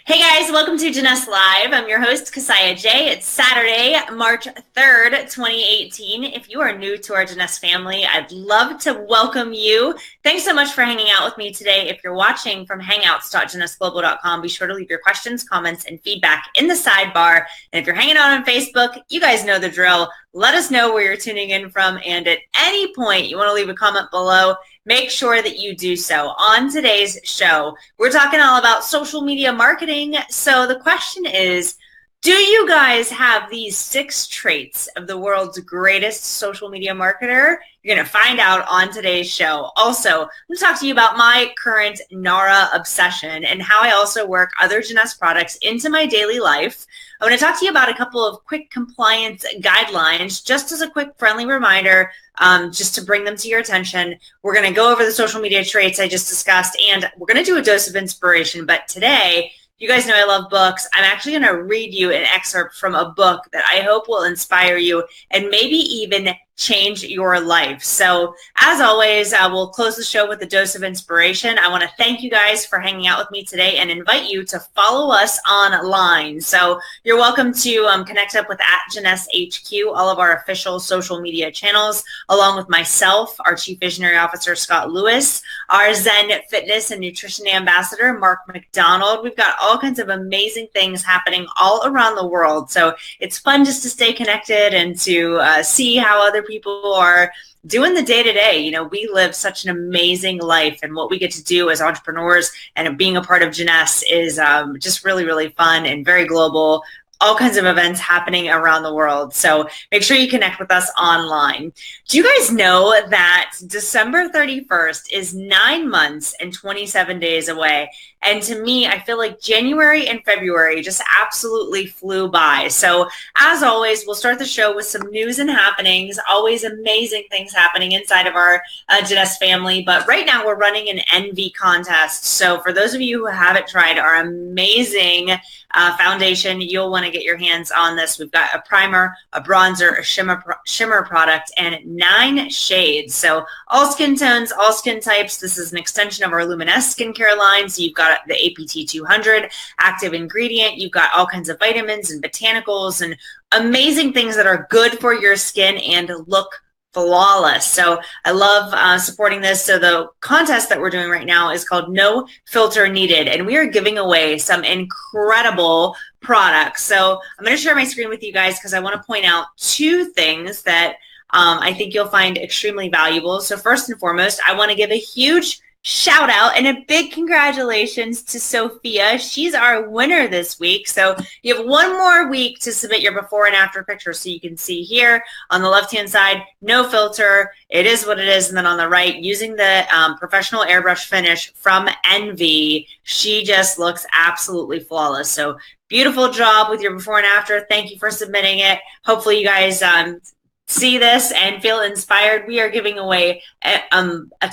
Hey guys, welcome to Jeunesse Live. I'm your host, Kasaya J. It's Saturday, March 3rd, 2018. If you are new to our Jeunesse family, I'd love to welcome you. Thanks so much for hanging out with me today. If you're watching from hangouts.jeunesseglobal.com, be sure to leave your questions, comments, and feedback in the sidebar. And if you're hanging out on Facebook, you guys know the drill. Let us know where you're tuning in from. And at any point you want to leave a comment below, make sure that you do so. On today's show, we're talking all about social media marketing. So the question is, do you guys have these 6 traits of the world's greatest social media marketer? You're going to find out on today's show. Also, I'm going to talk to you about my current NARA obsession and how I also work other Jeunesse products into my daily life. I'm going to talk to you about a couple of quick compliance guidelines, just as a quick friendly reminder, just to bring them to your attention. We're going to go over the social media traits I just discussed, and we're going to do a dose of inspiration. But today, you guys know I love books. I'm actually going to read you an excerpt from a book that I hope will inspire you and maybe even change your life. So as always, we'll close the show with a dose of inspiration. I want to thank you guys for hanging out with me today and invite you to follow us online. So you're welcome to connect up with @Jeunesse HQ, all of our official social media channels, along with myself, our Chief Visionary Officer, Scott Lewis, our Zen Fitness and Nutrition Ambassador, Mark McDonald. We've got all kinds of amazing things happening all around the world. So it's fun just to stay connected and to see how other people are doing the day-to-day. You know, we live such an amazing life, and what we get to do as entrepreneurs and being a part of Jeunesse is just really, really fun and very global. All kinds of events happening around the world. So make sure you connect with us online. Do you guys know that December 31st is 9 months and 27 days away? And to me, I feel like January and February just absolutely flew by. So as always, we'll start the show with some news and happenings, always amazing things happening inside of our Jeunesse family. But right now we're running an envy contest. So for those of you who haven't tried our amazing foundation, you'll want to get your hands on this. We've got a primer, a bronzer, a shimmer product, and 9 shades. So all skin tones, all skin types. This is an extension of our Luminous skincare line. So you've got the APT 200 active ingredient. You've got all kinds of vitamins and botanicals and amazing things that are good for your skin and look flawless. So I love supporting this. So the contest that we're doing right now is called No Filter Needed, and we are giving away some incredible products. So I'm going to share my screen with you guys because I want to point out 2 things that I think you'll find extremely valuable. So first and foremost, I want to give a huge shout out and a big congratulations to Sophia. She's our winner this week. So you have 1 more week to submit your before and after picture. So you can see here on the left-hand side, no filter. It is what it is. And then on the right, using the professional airbrush finish from Envy, she just looks absolutely flawless. So beautiful job with your before and after. Thank you for submitting it. Hopefully you guys see this and feel inspired. We are giving away a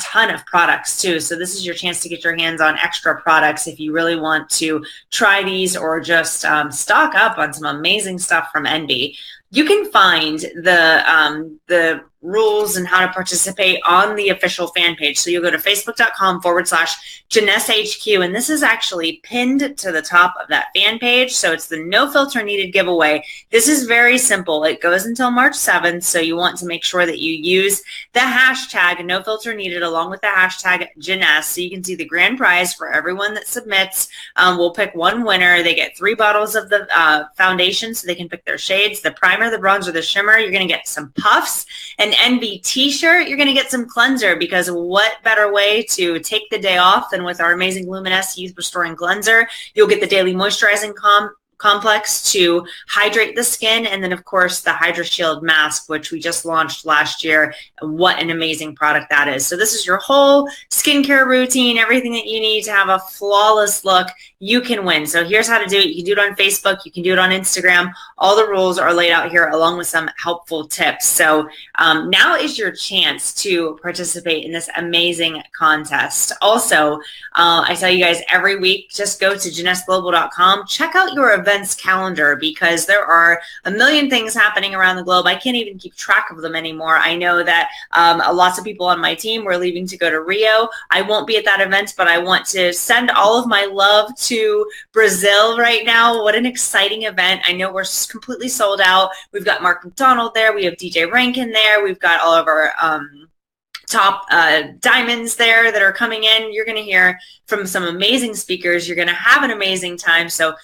ton of products too. So this is your chance to get your hands on extra products if you really want to try these or just stock up on some amazing stuff from Envy. You can find the rules and how to participate on the official fan page. So you'll go to facebook.com/Jeunesse HQ, and this is actually pinned to the top of that fan page. So it's the No Filter Needed giveaway. This is very simple. It goes until March 7th. So you want to make sure that you use the hashtag No Filter Needed along with the hashtag Jeunesse. So you can see the grand prize for everyone that submits. We'll pick 1 winner. They get 3 bottles of the foundation so they can pick their shades, the primer, the bronzer, the shimmer. You're going to get some puffs, an Envy t-shirt. You're going to get some cleanser, because what better way to take the day off than with our amazing Luminous Youth Restoring Cleanser. You'll get the daily moisturizing complex to hydrate the skin, and then of course the Hydra Shield mask, which we just launched last year. What an amazing product that is. So this is your whole skincare routine, everything that you need to have a flawless look. You can win. So here's how to do it. You can do it on Facebook, you can do it on Instagram. All the rules are laid out here along with some helpful tips. So now is your chance to participate in this amazing contest. Also, I tell you guys every week, just go to JeunesseGlobal.com, check out your events calendar, because there are a million things happening around the globe. I can't even keep track of them anymore. I know that lots of people on my team were leaving to go to Rio. I won't be at that event, but I want to send all of my love to Brazil right now. What an exciting event. I know we're completely sold out. We've got Mark McDonald there. We have DJ Rankin there. We've got all of our top diamonds there that are coming in. You're going to hear from some amazing speakers. You're going to have an amazing time. So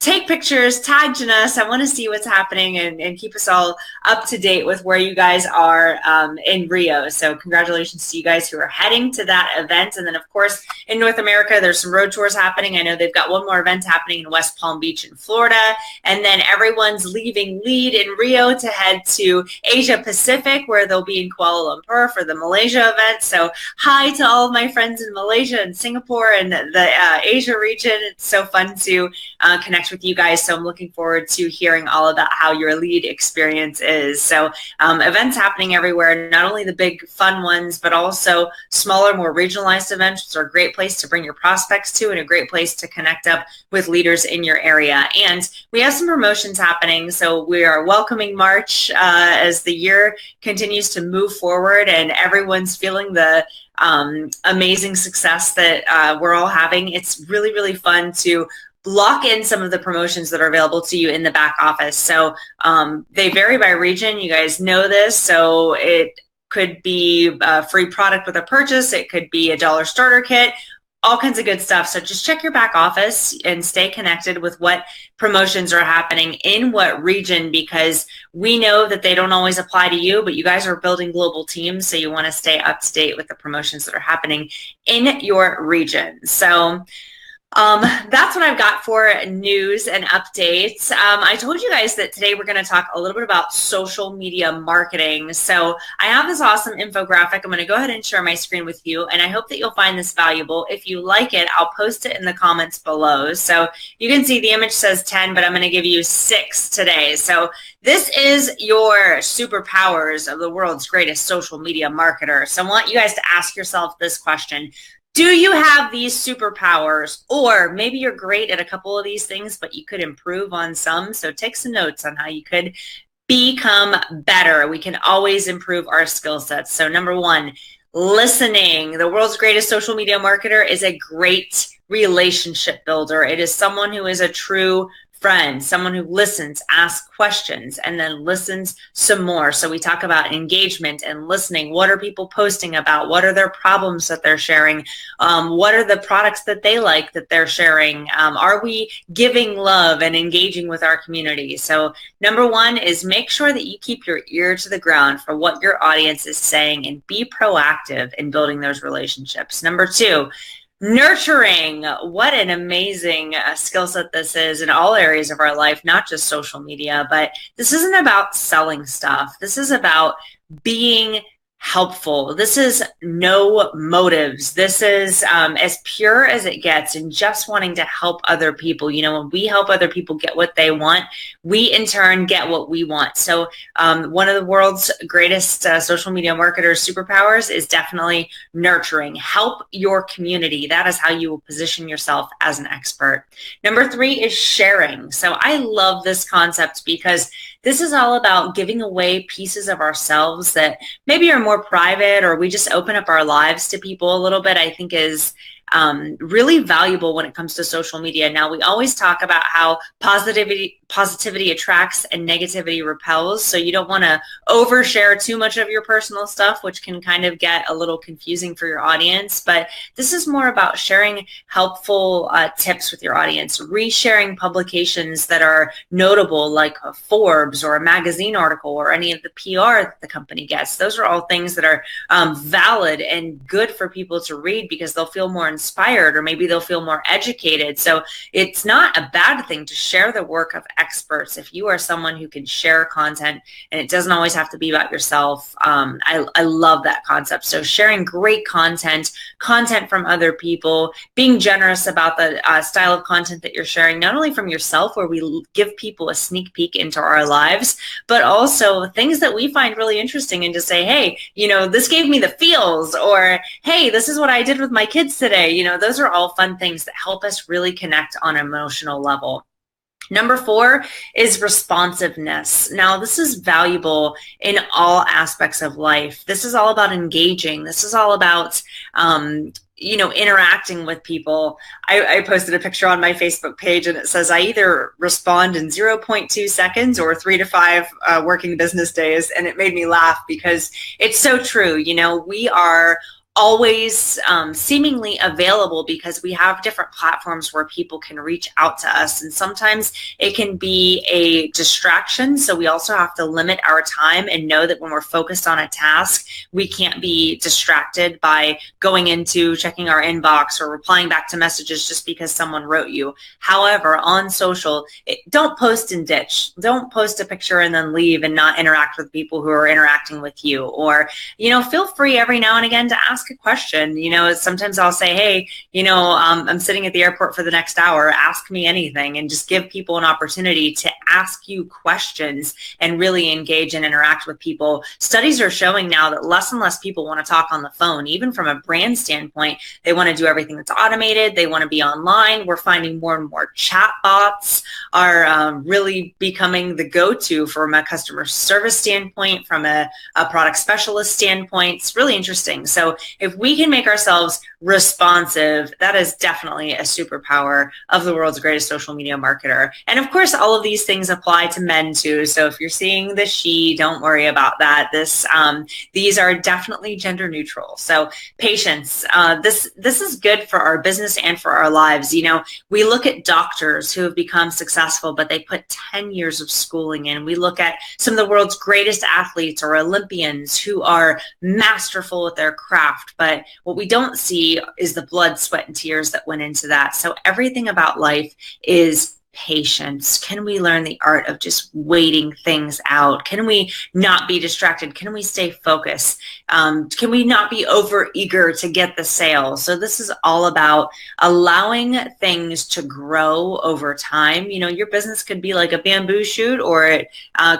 take pictures, tag Jeunesse. I want to see what's happening and keep us all up to date with where you guys are in Rio. So congratulations to you guys who are heading to that event. And then, of course, in North America, there's some road tours happening. I know they've got one more event happening in West Palm Beach in Florida. And then everyone's leaving Lead in Rio to head to Asia Pacific, where they'll be in Kuala Lumpur for the Malaysia event. So hi to all of my friends in Malaysia and Singapore and the Asia region. It's so fun to connect with you guys. So I'm looking forward to hearing all about how your Lead experience is. So events happening everywhere, not only the big fun ones, but also smaller, more regionalized events, which are a great place to bring your prospects to and a great place to connect up with leaders in your area. And we have some promotions happening. So we are welcoming March as the year continues to move forward and everyone's feeling the amazing success that we're all having. It's really, really fun to lock in some of the promotions that are available to you in the back office. So they vary by region. You guys know this. So it could be a free product with a purchase. It could be a $1 starter kit, all kinds of good stuff. So just check your back office and stay connected with what promotions are happening in what region, because we know that they don't always apply to you, but you guys are building global teams. So you want to stay up to date with the promotions that are happening in your region. So that's what I've got for news and updates. I told you guys that today we're going to talk a little bit about social media marketing. So I have this awesome infographic. I'm going to go ahead and share my screen with you, and I hope that you'll find this valuable. If you like it, I'll post it in the comments below. So you can see the image says 10, but I'm going to give you 6 today. So this is your superpowers of the world's greatest social media marketer. So I want you guys to ask yourself this question. Do you have these superpowers? Or maybe you're great at a couple of these things, but you could improve on some. So take some notes on how you could become better. We can always improve our skill sets. So number 1, listening. The world's greatest social media marketer is a great relationship builder. It is someone who is a true friend, someone who listens, asks questions, and then listens some more. So we talk about engagement and listening. What are people posting about? What are their problems that they're sharing? What are the products that they like that they're sharing? Are we giving love and engaging with our community? So number 1 is make sure that you keep your ear to the ground for what your audience is saying and be proactive in building those relationships. Number 2, nurturing. What an amazing skill set this is in all areas of our life, not just social media, but this isn't about selling stuff. This is about being helpful. This is no motives. This is as pure as it gets and just wanting to help other people. You know, when we help other people get what they want, we in turn get what we want. So one of the world's greatest social media marketers' superpowers is definitely nurturing. Help your community. That is how you will position yourself as an expert. Number 3 is sharing. So I love this concept because this is all about giving away pieces of ourselves that maybe are more private, or we just open up our lives to people a little bit, I think is really valuable when it comes to social media. Now, we always talk about how positivity attracts and negativity repels. So you don't want to overshare too much of your personal stuff, which can kind of get a little confusing for your audience. But this is more about sharing helpful tips with your audience, resharing publications that are notable, like a Forbes or a magazine article or any of the PR that the company gets. Those are all things that are valid and good for people to read because they'll feel more inspired, or maybe they'll feel more educated. So it's not a bad thing to share the work of experts. If you are someone who can share content, and it doesn't always have to be about yourself, I love that concept. So sharing great content from other people, being generous about the style of content that you're sharing, not only from yourself, where we give people a sneak peek into our lives, but also things that we find really interesting, and to say, hey, you know, this gave me the feels, or hey, this is what I did with my kids today. You know, those are all fun things that help us really connect on an emotional level. Number 4 is responsiveness. Now, this is valuable in all aspects of life. This is all about engaging. This is all about, interacting with people. I posted a picture on my Facebook page and it says I either respond in 0.2 seconds or 3 to 5 working business days. And it made me laugh because it's so true. We are always seemingly available because we have different platforms where people can reach out to us. And sometimes it can be a distraction. So we also have to limit our time and know that when we're focused on a task, we can't be distracted by going into checking our inbox or replying back to messages just because someone wrote you. However, on social, don't post and ditch. Don't post a picture and then leave and not interact with people who are interacting with you. Or, feel free every now and again to ask a question. Sometimes I'll say, hey, I'm sitting at the airport for the next hour, ask me anything, and just give people an opportunity to ask you questions and really engage and interact with people. Studies are showing now that less and less people want to talk on the phone. Even from a brand standpoint, they want to do everything that's automated. They want to be online. We're finding more and more chat bots are really becoming the go-to from a customer service standpoint, from a product specialist standpoint. It's really interesting. So if we can make ourselves responsive, that is definitely a superpower of the world's greatest social media marketer. And of course, all of these things apply to men too. So if you're seeing the she, don't worry about that. These are definitely gender neutral. So patience. This is good for our business and for our lives. We look at doctors who have become successful, but they put 10 years of schooling in. We look at some of the world's greatest athletes or Olympians who are masterful at their craft. But what we don't see is the blood, sweat, and tears that went into that. So everything about life is patience. Can we learn the art of just waiting things out? Can we not be distracted? Can we stay focused? Can we not be over eager to get the sale? So this is all about allowing things to grow over time. Your business could be like a bamboo shoot, or it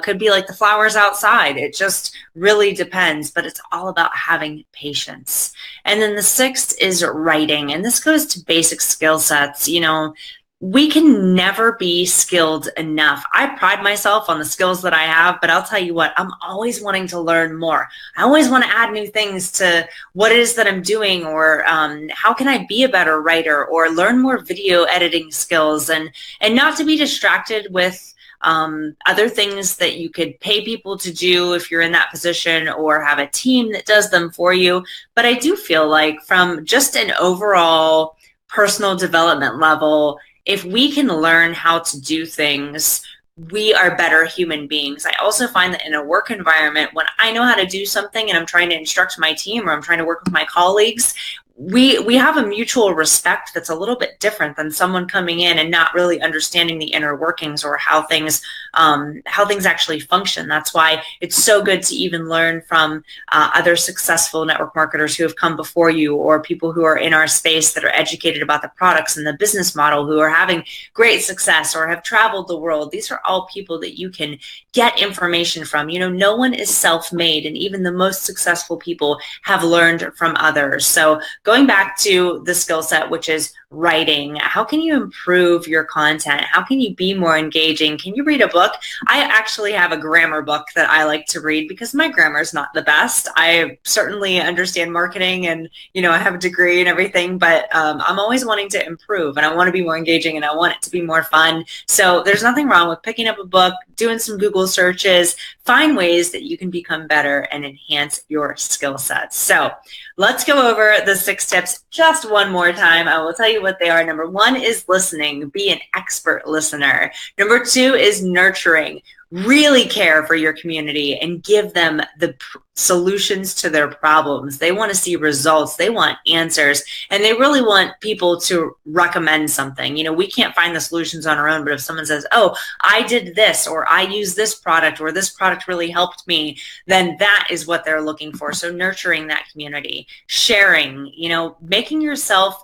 could be like the flowers outside. It just really depends, but it's all about having patience. And then the 6th is writing. And this goes to basic skill sets. We can never be skilled enough. I pride myself on the skills that I have, but I'll tell you what, I'm always wanting to learn more. I always want to add new things to what it is that I'm doing, or how can I be a better writer, or learn more video editing skills, and not to be distracted with other things that you could pay people to do if you're in that position, or have a team that does them for you. But I do feel like from just an overall personal development level, if we can learn how to do things, we are better human beings. I also find that in a work environment, when I know how to do something and I'm trying to instruct my team, or I'm trying to work with my colleagues, we have a mutual respect that's a little bit different than someone coming in and not really understanding the inner workings or how things actually function. That's why it's so good to even learn from other successful network marketers who have come before you, or people who are in our space that are educated about the products and the business model, who are having great success or have traveled the world. These are all people that you can get information from. No one is self-made, and even the most successful people have learned from others. So going back to the skill set, which is writing, how can you improve your content? How can you be more engaging? Can you read a book? I actually have a grammar book that I like to read because my grammar is not the best. I certainly understand marketing, and I have a degree and everything, but I'm always wanting to improve, and I want to be more engaging, and I want it to be more fun. So there's nothing wrong with picking up a book, doing some Google searches, find ways that you can become better and enhance your skill sets. So let's go over the 6 tips just one more time. I will tell you what they are. Number 1 is listening. Be an expert listener. Number 2 is nurturing. Really care for your community and give them the solutions to their problems. They want to see results. They want answers, and they really want people to recommend something. We can't find the solutions on our own, but if someone says, oh, I did this, or I used this product, or this product really helped me, then that is what they're looking for. So nurturing that community, sharing, making yourself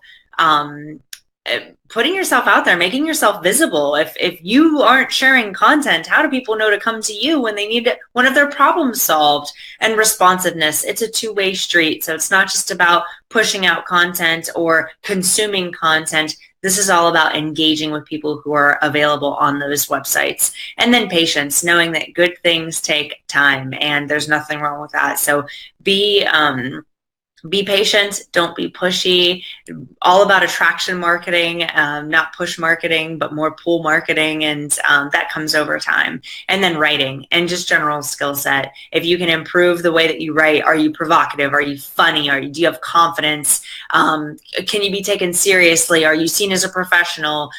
putting yourself out there, making yourself visible. If you aren't sharing content, how do people know to come to you when they need one of their problems solved? And responsiveness, it's a two-way street. So it's not just about pushing out content or consuming content. this is all about engaging with people who are available on those websites. And then patience, knowing that good things take time, and there's nothing wrong with that. So be patient, don't be pushy, all about attraction marketing, not push marketing, but more pull marketing. And that comes over time. And then writing and just general skill set. If you can improve the way that you write, are you provocative? Are you funny? Do you have confidence? Can you be taken seriously? Are you seen as a professional?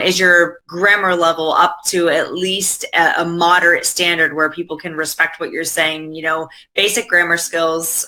Is your grammar level up to at least a moderate standard where people can respect what you're saying? You know, basic grammar skills,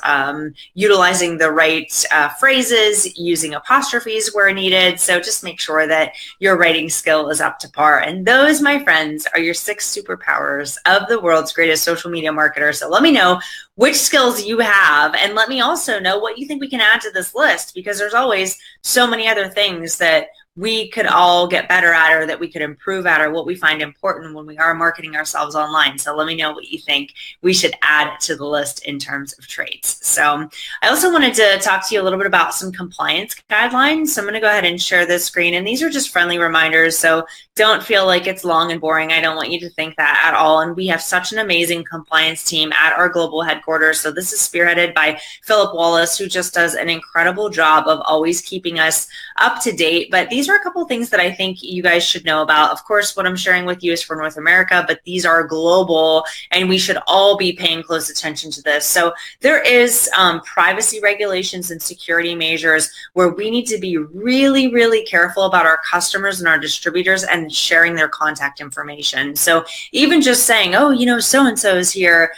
utilizing the right phrases, using apostrophes where needed. So just make sure that your writing skill is up to par. And those, my friends, are your 6 superpowers of the world's greatest social media marketer. So let me know which skills you have, and let me also know what you think we can add to this list, because there's always so many other things that we could all get better at, or that we could improve at, or what we find important when we are marketing ourselves online. So let me know what you think we should add to the list in terms of traits. So I also wanted to talk to you a little bit about some compliance guidelines. So I'm going to go ahead and share this screen, and these are just friendly reminders. So don't feel like it's long and boring. I don't want you to think that at all. And we have such an amazing compliance team at our global headquarters. So this is spearheaded by Philip Wallace, who just does an incredible job of always keeping us up to date. But these are a couple of things that I think you guys should know about. Of course, what I'm sharing with you is for North America, but these are global, and we should all be paying close attention to this. So there is privacy regulations and security measures where we need to be really, really careful about our customers and our distributors and sharing their contact information. So even just saying, oh, you know, so-and-so is here,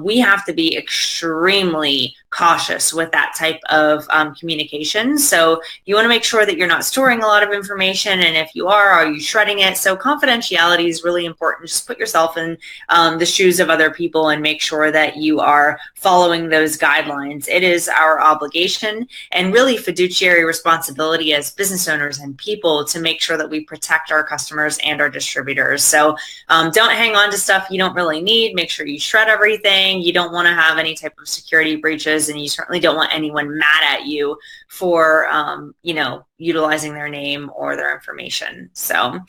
we have to be extremely cautious with that type of communication. So you want to make sure that you're not storing a lot of information, and if you are you shredding it? So confidentiality is really important. Just put yourself in the shoes of other people and make sure that you are following those guidelines. It is our obligation and really fiduciary responsibility as business owners and people to make sure that we protect our customers and our distributors. So don't hang on to stuff you don't really need. Make sure you shred everything. You don't want to have any type of security breaches, and you certainly don't want anyone mad at you for, utilizing their name or their information. So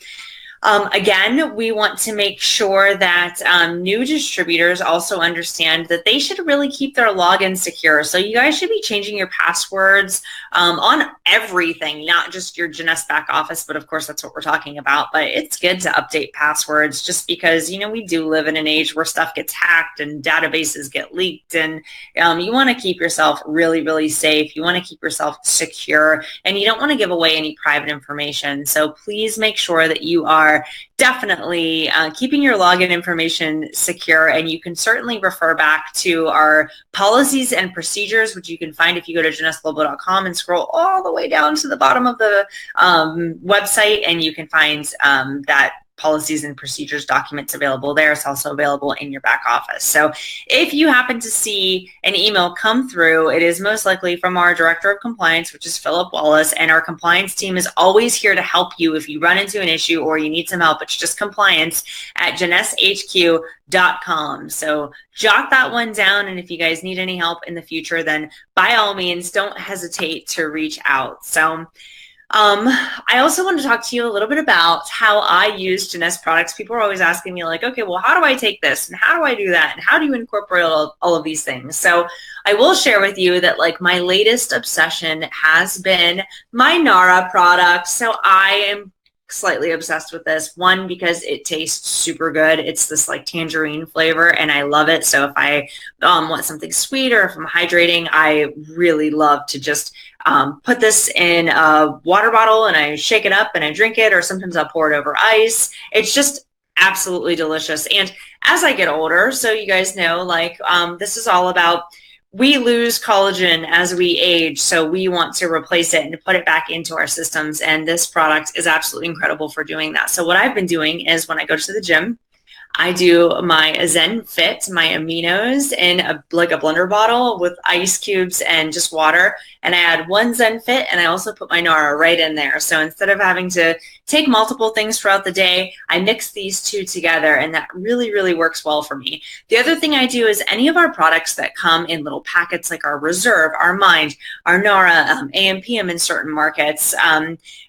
again, we want to make sure that new distributors also understand that they should really keep their login secure. So you guys should be changing your passwords on everything, not just your Jeunesse back office, but of course that's what we're talking about. But it's good to update passwords, just because, we do live in an age where stuff gets hacked and databases get leaked, and you want to keep yourself really, really safe. You want to keep yourself secure, and you don't want to give away any private information. So please make sure that you are definitely keeping your login information secure. And you can certainly refer back to our policies and procedures, which you can find if you go to JeunesseGlobal.com and scroll all the way down to the bottom of the website, and you can find that policies and procedures documents available there. It's also available in your back office. So if you happen to see an email come through, it is most likely from our Director of Compliance, which is Philip Wallace, and our compliance team is always here to help you if you run into an issue or you need some help. It's just compliance at JeunesseHQ.com. So jot that one down, and if you guys need any help in the future, then by all means, don't hesitate to reach out. So I also want to talk to you a little bit about how I use Jeunesse products. People are always asking me like, okay, well, how do I take this? And how do I do that? And how do you incorporate all of these things? So I will share with you that like my latest obsession has been my NARA product. So I am slightly obsessed with this. One, because it tastes super good. It's this like tangerine flavor, and I love it. So if I want something sweet, or if I'm hydrating, I really love to just put this in a water bottle and I shake it up and I drink it, or sometimes I'll pour it over ice. It's just absolutely delicious. And as I get older, so you guys know, like this is all about, we lose collagen as we age, so we want to replace it and put it back into our systems. And this product is absolutely incredible for doing that. So what I've been doing is when I go to the gym, I do my Zen Fit, my aminos, in like a blender bottle with ice cubes and just water. And I add one Zen Fit, and I also put my NARA right in there. So instead of having to take multiple things throughout the day, I mix these two together, and that really, really works well for me. The other thing I do is any of our products that come in little packets, like our Reserve, our Mind, our NARA, AMPM in certain markets,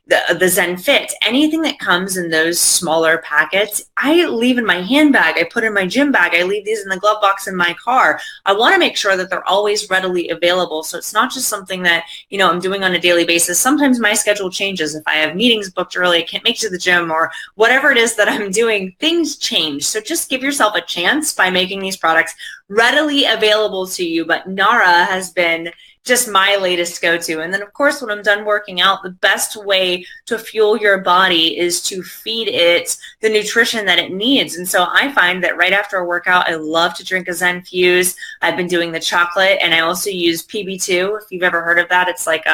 the Zen Fit, anything that comes in those smaller packets, I leave in my handbag. I put in my gym bag. I leave these in the glove box in my car. I want to make sure that they're always readily available. So it's not just something that, I'm doing on a daily basis. Sometimes my schedule changes. If I have meetings booked early, I can't make it to the gym, or whatever it is that I'm doing, things change. So just give yourself a chance by making these products readily available to you. But Nara has been just my latest go-to. And then of course, when I'm done working out, the best way to fuel your body is to feed it the nutrition that it needs. And so I find that right after a workout, I love to drink a Zen Fuse. I've been doing the chocolate, and I also use PB2. If you've ever heard of that, it's like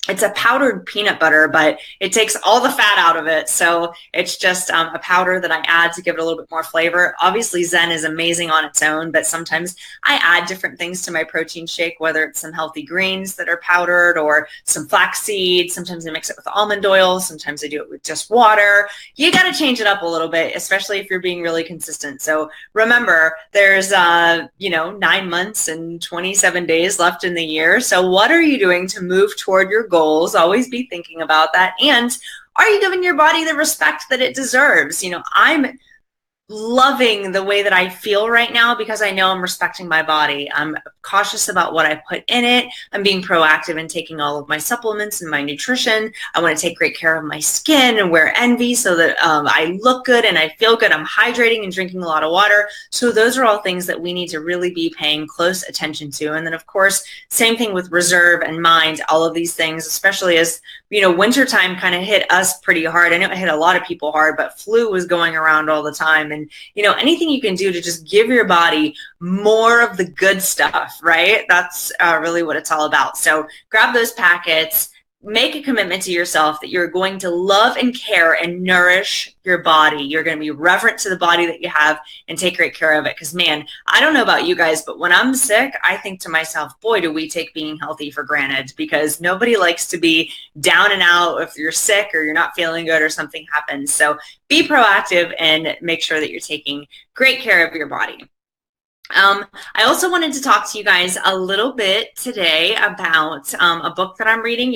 it's a powdered peanut butter, but it takes all the fat out of it. So it's just a powder that I add to give it a little bit more flavor. Obviously, Zen is amazing on its own, but sometimes I add different things to my protein shake, whether it's some healthy greens that are powdered or some flax seeds. Sometimes I mix it with almond oil. Sometimes I do it with just water. You got to change it up a little bit, especially if you're being really consistent. So remember, there's 9 months and 27 days left in the year. So what are you doing to move toward your goals? Always be thinking about that. And are you giving your body the respect that it deserves? I'm loving the way that I feel right now because I know I'm respecting my body. I'm cautious about what I put in it. I'm being proactive in taking all of my supplements and my nutrition. I want to take great care of my skin and wear Envy so that I look good and I feel good. I'm hydrating and drinking a lot of water. So those are all things that we need to really be paying close attention to. And then of course, same thing with Reserve and Mind, all of these things, especially as wintertime kind of hit us pretty hard. I know it hit a lot of people hard, but flu was going around all the time. And, anything you can do to just give your body more of the good stuff, right? That's really what it's all about. So grab those packets, make a commitment to yourself that you're going to love and care and nourish your body. You're going to be reverent to the body that you have and take great care of it. Because man, I don't know about you guys, but when I'm sick, I think to myself, boy, do we take being healthy for granted, because nobody likes to be down and out if you're sick or you're not feeling good or something happens. So be proactive and make sure that you're taking great care of your body. I also wanted to talk to you guys a little bit today about a book that I'm reading.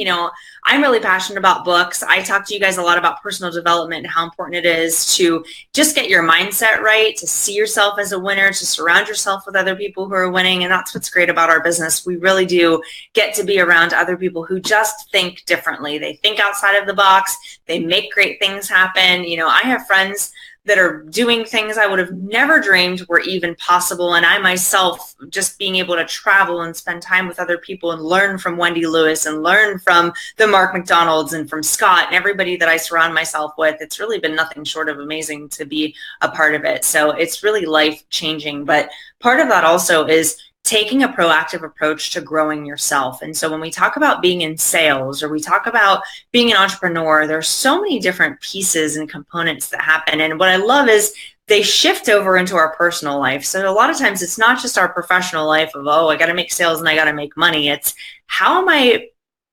I'm really passionate about books. I talk to you guys a lot about personal development and how important it is to just get your mindset right, to see yourself as a winner, to surround yourself with other people who are winning. And that's what's great about our business. We really do get to be around other people who just think differently. They think outside of the box. They make great things happen. I have friends that are doing things I would have never dreamed were even possible. And I myself, just being able to travel and spend time with other people and learn from Wendy Lewis and learn from the Mark McDonalds and from Scott and everybody that I surround myself with, it's really been nothing short of amazing to be a part of it. So it's really life-changing. But part of that also is taking a proactive approach to growing yourself. And so when we talk about being in sales or we talk about being an entrepreneur, there's so many different pieces and components that happen. And what I love is they shift over into our personal life. So a lot of times it's not just our professional life of, oh, I got to make sales and I got to make money. It's how am I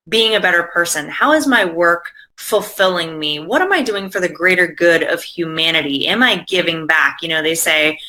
being a better person? How is my work fulfilling me? What am I doing for the greater good of humanity? Am I giving back? They say,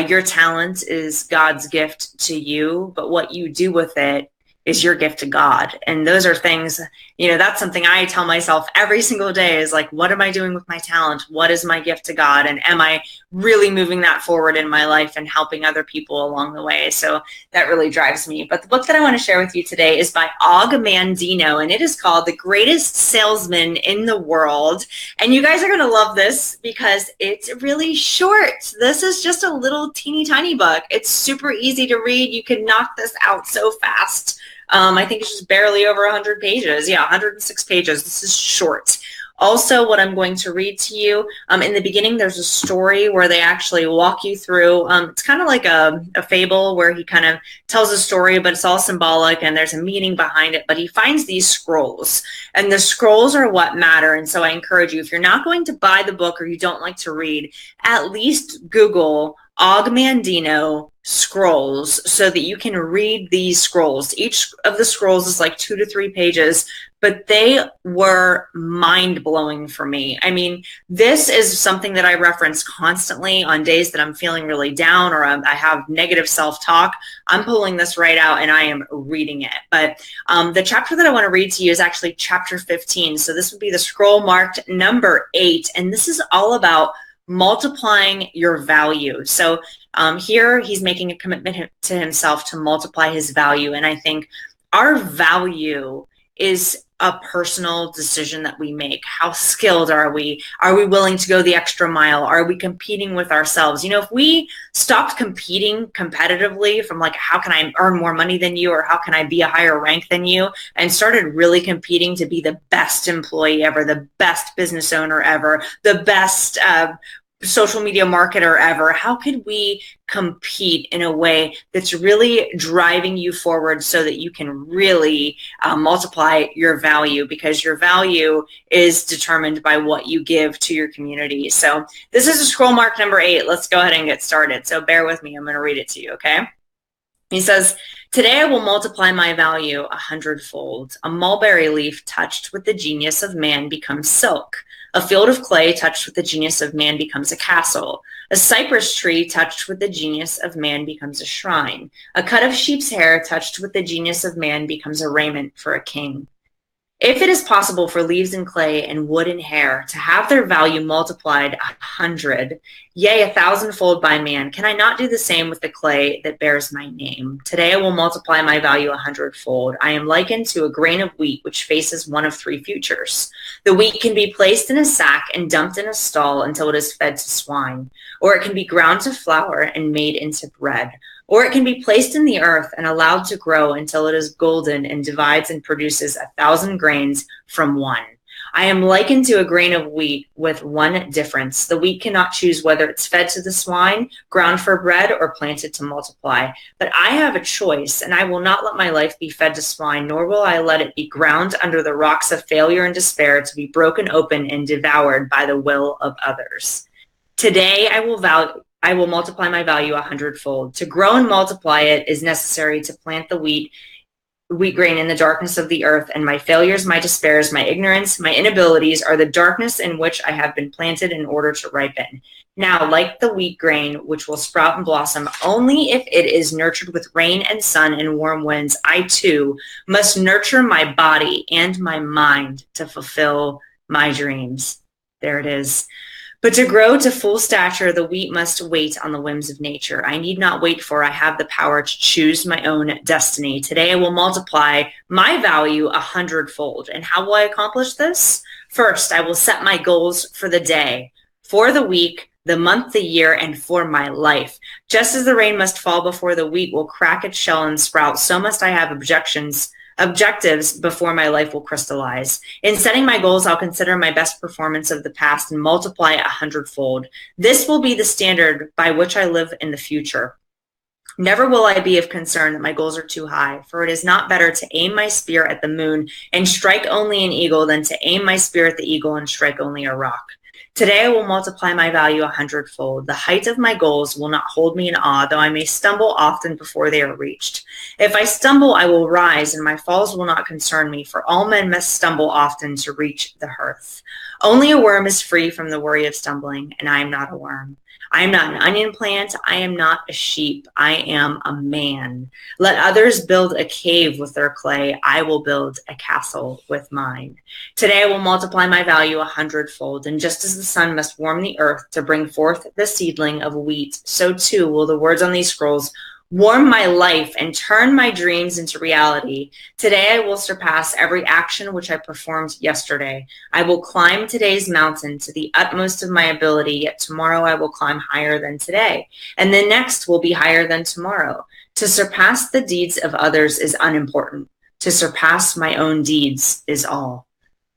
your talent is God's gift to you, but what you do with it is your gift to God. And those are things, that's something I tell myself every single day is like, what am I doing with my talent? What is my gift to God? And am I really moving that forward in my life and helping other people along the way? So that really drives me. But the book that I want to share with you today is by Og Mandino, and it is called The Greatest Salesman in the World. And you guys are going to love this because it's really short. This is just a little teeny tiny book. It's super easy to read. You can knock this out so fast. I think it's just barely over 100 pages. Yeah, 106 pages. This is short. Also, what I'm going to read to you, in the beginning, there's a story where they actually walk you through. It's kind of like a fable where he kind of tells a story, but it's all symbolic and there's a meaning behind it. But he finds these scrolls, and the scrolls are what matter. And so I encourage you, if you're not going to buy the book or you don't like to read, at least Google Augmandino scrolls so that you can read these scrolls. Each of the scrolls is like 2 to 3 pages, but they were mind-blowing for me. I mean, this is something that I reference constantly on days that I'm feeling really down or I have negative self-talk. I'm pulling this right out and I am reading it. But the chapter that I want to read to you is actually chapter 15. So this would be the scroll marked number 8. And this is all about multiplying your value. So here he's making a commitment to himself to multiply his value. And I think our value is a personal decision that we make. How skilled are we? Are we willing to go the extra mile? Are we competing with ourselves? You know, if we stopped competing competitively from like, how can I earn more money than you? Or how can I be a higher rank than you? And started really competing to be the best employee ever, the best business owner ever, the best social media marketer ever, how could we compete in a way that's really driving you forward so that you can really multiply your value, because your value is determined by what you give to your community. So this is a scroll mark number 8. Let's go ahead and get started. So bear with me. I'm going to read it to you. Okay. He says, today I will multiply my value 100-fold. A mulberry leaf touched with the genius of man becomes silk. A field of clay touched with the genius of man becomes a castle. A cypress tree touched with the genius of man becomes a shrine. A cut of sheep's hair touched with the genius of man becomes a raiment for a king. If it is possible for leaves and clay and wood and hair to have their value multiplied 100, yea, 1,000-fold by man, can I not do the same with the clay that bears my name? Today I will multiply my value 100-fold. I am likened to a grain of wheat which faces one of 3 futures. The wheat can be placed in a sack and dumped in a stall until it is fed to swine, or it can be ground to flour and made into bread. Or it can be placed in the earth and allowed to grow until it is golden and divides and produces 1,000 grains from one. I am likened to a grain of wheat with one difference. The wheat cannot choose whether it's fed to the swine, ground for bread, or planted to multiply. But I have a choice, and I will not let my life be fed to swine, nor will I let it be ground under the rocks of failure and despair to be broken open and devoured by the will of others. Today I will multiply my value 100-fold. To grow and multiply it is necessary to plant the wheat grain in the darkness of the earth, and my failures, my despairs, my ignorance, my inabilities are the darkness in which I have been planted in order to ripen. Now, like the wheat grain, which will sprout and blossom only if it is nurtured with rain and sun and warm winds, I too must nurture my body and my mind to fulfill my dreams. There it is. But to grow to full stature, the wheat must wait on the whims of nature. I need not wait, for I have the power to choose my own destiny. Today I will multiply my value 100-fold. And how will I accomplish this? First, I will set my goals for the day, for the week, the month, the year, and for my life. Just as the rain must fall before the wheat will crack its shell and sprout, so must I have objectives before my life will crystallize. In setting my goals, I'll consider my best performance of the past and multiply it 100-fold. This will be the standard by which I live in the future. Never will I be of concern that my goals are too high, for it is not better to aim my spear at the moon and strike only an eagle than to aim my spear at the eagle and strike only a rock. Today I will multiply my value 100-fold. The height of my goals will not hold me in awe, though I may stumble often before they are reached. If I stumble, I will rise, and my falls will not concern me, for all men must stumble often to reach the hearth. Only a worm is free from the worry of stumbling, and I am not a worm. I am not an onion plant. I am not a sheep. I am a man. Let others build a cave with their clay. I will build a castle with mine. Today I will multiply my value 100-fold. And just as the sun must warm the earth to bring forth the seedling of wheat, so too will the words on these scrolls warm my life and turn my dreams into reality. Today I will surpass every action which I performed yesterday. I will climb today's mountain to the utmost of my ability, yet tomorrow I will climb higher than today, and the next will be higher than tomorrow. To surpass the deeds of others is unimportant. To surpass my own deeds is all.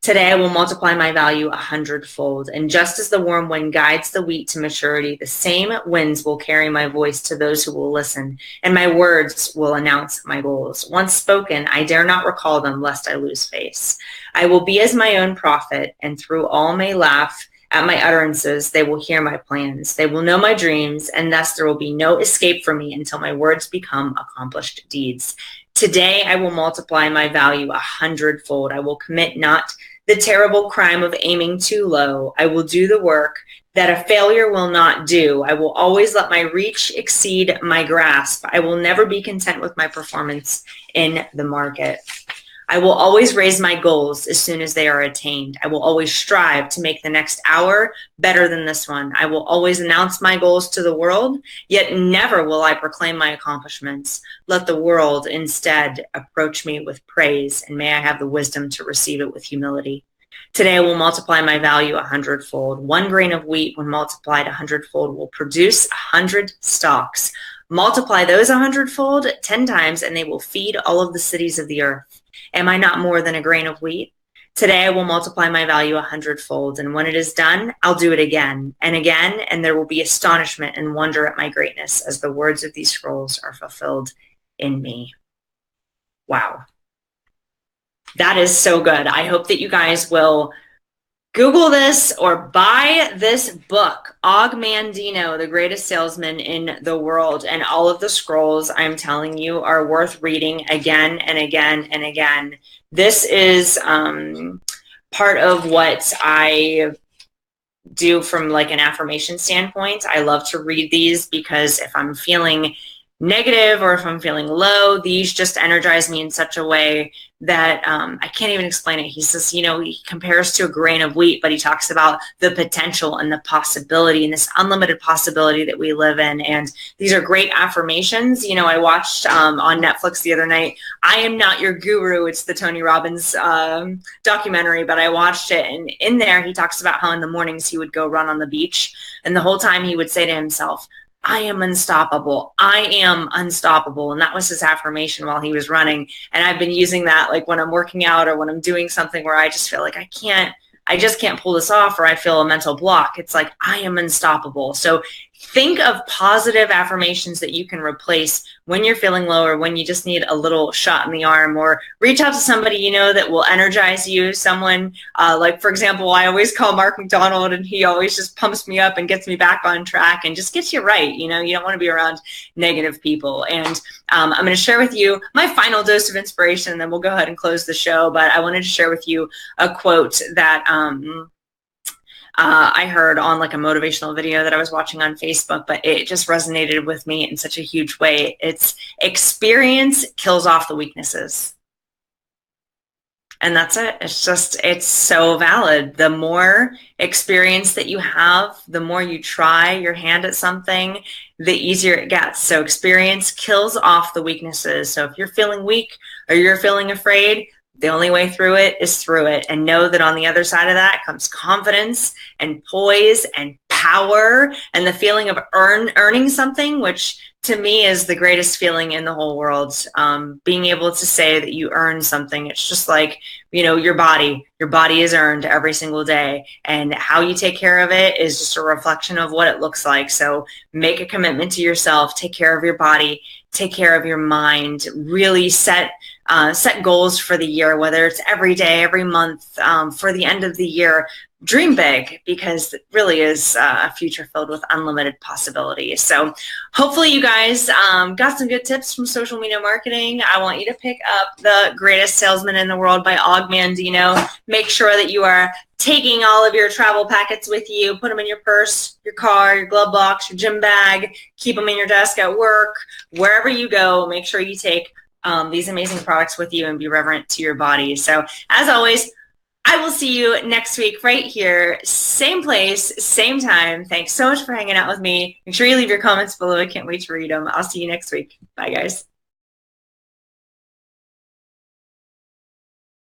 Today I will multiply my value 100-fold, and just as the warm wind guides the wheat to maturity, the same winds will carry my voice to those who will listen, and my words will announce my goals. Once spoken, I dare not recall them lest I lose face. I will be as my own prophet, and through all may laugh At my utterances, they will hear my plans. They will know my dreams, and thus there will be no escape from me until my words become accomplished deeds. Today, I will multiply my value 100-fold. I will commit not the terrible crime of aiming too low. I will do the work that a failure will not do. I will always let my reach exceed my grasp. I will never be content with my performance in the market. I will always raise my goals as soon as they are attained. I will always strive to make the next hour better than this one. I will always announce my goals to the world, yet never will I proclaim my accomplishments. Let the world instead approach me with praise, and may I have the wisdom to receive it with humility. Today I will multiply my value 100-fold. 1 grain of wheat, when multiplied 100-fold, will produce 100 stalks. Multiply those 100-fold 10 times, and they will feed all of the cities of the earth. Am I not more than a grain of wheat? Today I will multiply my value 100-fold, and when it is done, I'll do it again, and there will be astonishment and wonder at my greatness as the words of these scrolls are fulfilled in me. Wow. That is so good. I hope that you guys will Google this or buy this book, Og Mandino, The Greatest Salesman in the World. And all of the scrolls, I'm telling you, are worth reading again and again and again. This is part of what I do from like an affirmation standpoint. I love to read these because if I'm feeling negative or if I'm feeling low, these just energize me in such a way that I can't even explain it. He says, you know, he compares to a grain of wheat, but he talks about the potential and the possibility and this unlimited possibility that we live in. And these are great affirmations. You know, I watched on Netflix the other night, I Am Not Your Guru. It's the Tony Robbins documentary, but I watched it. And in there, he talks about how in the mornings he would go run on the beach. And the whole time he would say to himself, I am unstoppable. I am unstoppable. And that was his affirmation while he was running. And I've been using that like when I'm working out or when I'm doing something where I just feel like I just can't pull this off, or I feel a mental block. It's like, I am unstoppable. So think of positive affirmations that you can replace when you're feeling low or when you just need a little shot in the arm, or reach out to somebody you know that will energize you. Someone like, for example, I always call Mark McDonald, and he always just pumps me up and gets me back on track and just gets you right. You know, you don't want to be around negative people. And I'm going to share with you my final dose of inspiration, and then we'll go ahead and close the show. But I wanted to share with you a quote that I heard on like a motivational video that I was watching on Facebook, but it just resonated with me in such a huge way. It's experience kills off the weaknesses. And that's it. It's so valid. The more experience that you have, the more you try your hand at something, the easier it gets. So experience kills off the weaknesses. So if you're feeling weak or you're feeling afraid, the only way through it is through it. And know that on the other side of that comes confidence and poise and power and the feeling of earning something, which to me is the greatest feeling in the whole world. Being able to say that you earn something. It's just like, you know, your body is earned every single day, and how you take care of it is just a reflection of what it looks like. So make a commitment to yourself, take care of your body, take care of your mind, really set goals for the year, whether it's every day, every month, for the end of the year. Dream big, because it really is a future filled with unlimited possibilities. So hopefully you guys got some good tips from social media marketing. I want you to pick up The Greatest Salesman in the World by Og Mandino. Make sure that you are taking all of your travel packets with you. Put them in your purse, your car, your glove box, your gym bag. Keep them in your desk at work. Wherever you go, make sure you take these amazing products with you and be reverent to your body. So as always, I will see you next week right here, same place, same time. Thanks so much for hanging out with me. Make sure you leave your comments below. I can't wait to read them. I'll see you next week. Bye, guys.